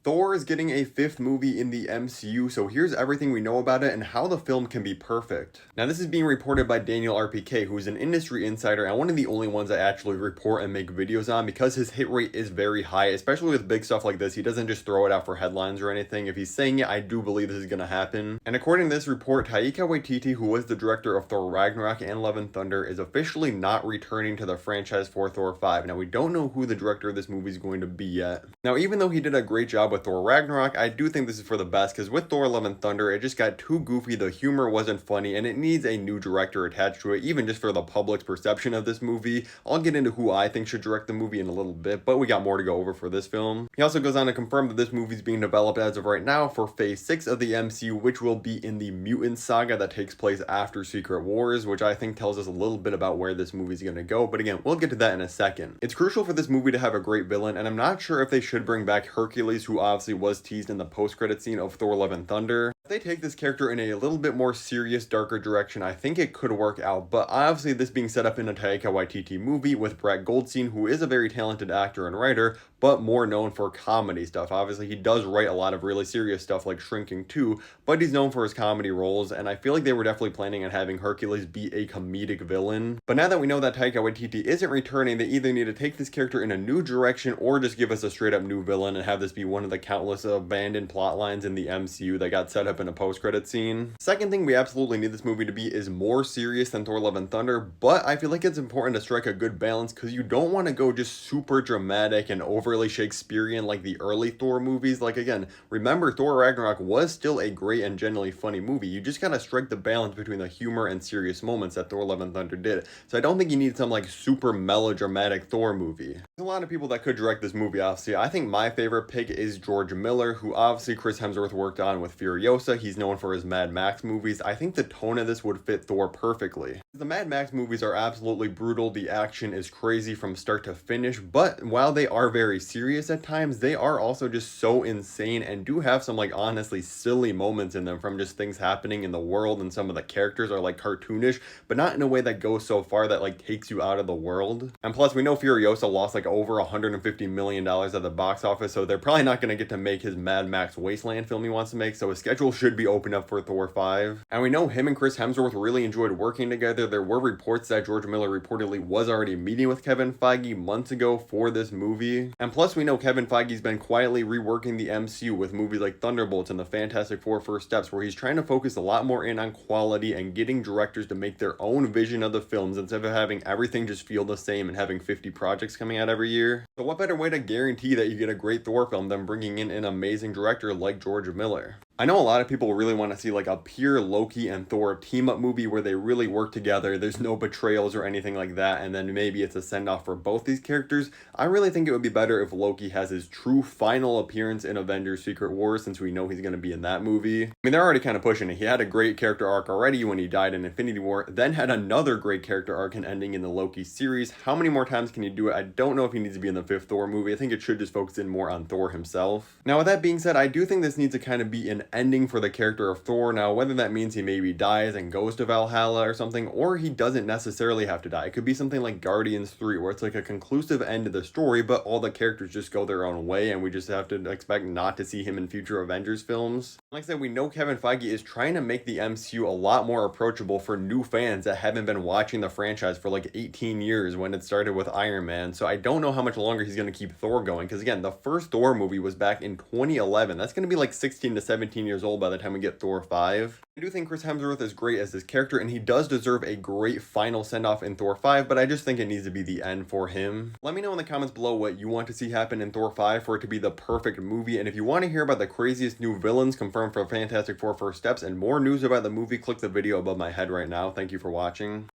Thor is getting a fifth movie in the MCU, so here's everything we know about it and how the film can be perfect. Now, this is being reported by Daniel RPK, who is an industry insider and one of the only ones I actually report and make videos on because his hit rate is very high, especially with big stuff like this. He doesn't just throw it out for headlines or anything. If he's saying it, I do believe this is going to happen. And according to this report, Taika Waititi, who was the director of Thor Ragnarok and Love and Thunder, is officially not returning to the franchise for Thor 5. Now, we don't know who the director of this movie is going to be yet. Now, even though he did a great job with Thor Ragnarok, I do think this is for the best because with Thor Love and Thunder, it just got too goofy, the humor wasn't funny, and it needs a new director attached to it, even just for the public's perception of this movie. I'll get into who I think should direct the movie in a little bit, but we got more to go over for this film. He also goes on to confirm that this movie is being developed as of right now for Phase 6 of the MCU, which will be in the mutant saga that takes place after Secret Wars, which I think tells us a little bit about where this movie is going to go, but again, we'll get to that in a second. It's crucial for this movie to have a great villain, and I'm not sure if they should bring back Hercules, who obviously was teased in the post-credit scene of Thor Love and Thunder. If they take this character in a little bit more serious, darker direction, I think it could work out, but obviously this being set up in a Taika Waititi movie with Brett Goldstein, who is a very talented actor and writer, but more known for comedy stuff. Obviously, he does write a lot of really serious stuff like Shrinking 2, but he's known for his comedy roles, and I feel like they were definitely planning on having Hercules be a comedic villain. But now that we know that Taika Waititi isn't returning, they either need to take this character in a new direction or just give us a straight up new villain and have this be one of the countless abandoned plot lines in the MCU that got set up in a post-credit scene. Second thing we absolutely need this movie to be is more serious than Thor Love and Thunder, but I feel like it's important to strike a good balance because you don't want to go just super dramatic and overly Shakespearean like the early Thor movies. Like, again, remember Thor Ragnarok was still a great and genuinely funny movie. You just gotta strike the balance between the humor and serious moments that Thor Love and Thunder did. So I don't think you need some like super melodramatic Thor movie. There's a lot of people that could direct this movie, obviously. I think my favorite pick is George Miller, who obviously Chris Hemsworth worked on with Furiosa. He's known for his Mad Max movies. I think the tone of this would fit Thor perfectly. The Mad Max movies are absolutely brutal. The action is crazy from start to finish, but while they are very serious at times, they are also just so insane and do have some like honestly silly moments in them from just things happening in the world, and some of the characters are like cartoonish, but not in a way that goes so far that like takes you out of the world. And plus, we know Furiosa lost like over $150 million at the box office, so they're probably not going to get to make his Mad Max Wasteland film he wants to make, so his schedule should be open up for Thor 5. And we know him and Chris Hemsworth really enjoyed working together. There were reports that George Miller reportedly was already meeting with Kevin Feige months ago for this movie. And plus, we know Kevin Feige's been quietly reworking the MCU with movies like Thunderbolts and the Fantastic Four First Steps, where he's trying to focus a lot more in on quality and getting directors to make their own vision of the films instead of having everything just feel the same and having 50 projects coming out every year. So what better way to guarantee that you get a great Thor film than bringing in an amazing director like George Miller? I know a lot of people really want to see like a pure Loki and Thor team-up movie where they really work together, there's no betrayals or anything like that, and then maybe it's a send-off for both these characters. I really think it would be better if Loki has his true final appearance in Avengers Secret Wars, since we know he's going to be in that movie. I mean, they're already kind of pushing it. He had a great character arc already when he died in Infinity War, then had another great character arc and ending in the Loki series. How many more times can you do it? I don't know if he needs to be in the fifth Thor movie. I think it should just focus in more on Thor himself. Now, with that being said, I do think this needs to kind of be an ending for the character of Thor. Now, whether that means he maybe dies and goes to Valhalla or something, or he doesn't necessarily have to die. It could be something like Guardians 3, where it's like a conclusive end to the story, but all the characters just go their own way, and we just have to expect not to see him in future Avengers films. Like I said, we know Kevin Feige is trying to make the MCU a lot more approachable for new fans that haven't been watching the franchise for like 18 years when it started with Iron Man. So I don't know how much longer he's going to keep Thor going, because again, the first Thor movie was back in 2011. That's going to be like 16 to 17 years old by the time we get Thor 5. I do think Chris Hemsworth is great as this character, and he does deserve a great final send-off in Thor 5, but I just think it needs to be the end for him. Let me know in the comments below what you want to see happen in Thor 5 for it to be the perfect movie, and if you want to hear about the craziest new villains confirmed for Fantastic Four First Steps and more news about the movie, click the video above my head right now. Thank you for watching.